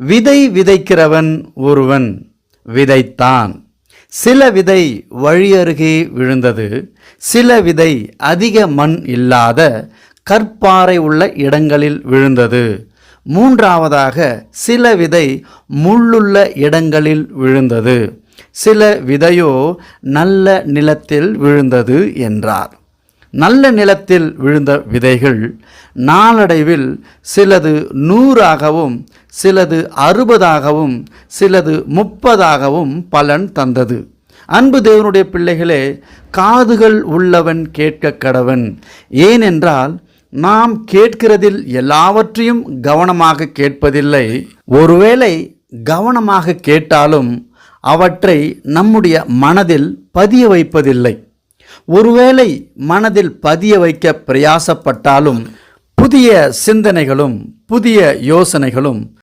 விதை விதைக்கிறவன் ஒருவன் விதைத்தான். சில விதை வழியருகே விழுந்தது, சில விதை அதிக மண் இல்லாத கற்பாறை உள்ள இடங்களில் விழுந்தது. மூன்றாவதாக சில விதை முள்ளுள்ள இடங்களில் விழுந்தது, சில விதையோ நல்ல நிலத்தில் விழுந்தது என்றார். நல்ல நிலத்தில் விழுந்த விதைகள் நாளடைவில் சிலது 100ஆகவும் சிலது 60ஆகவும் சிலது 30ஆகவும் பலன் தந்தது. அன்பு தேவனுடைய பிள்ளைகளே, காதுகள் உள்ளவன் கேட்க கடவன். ஏனென்றால் நாம் கேட்கிறதில் எல்லாவற்றையும் கவனமாக கேட்பதில்லை. ஒருவேளை கவனமாக கேட்டாலும் அவற்றை நம்முடைய மனதில் பதிய வைப்பதில்லை. ஒருவேளை மனதில் பதிய வைக்க பிரயாசப்பட்டாலும் புதிய சிந்தனைகளும் புதிய யோசனைகளும்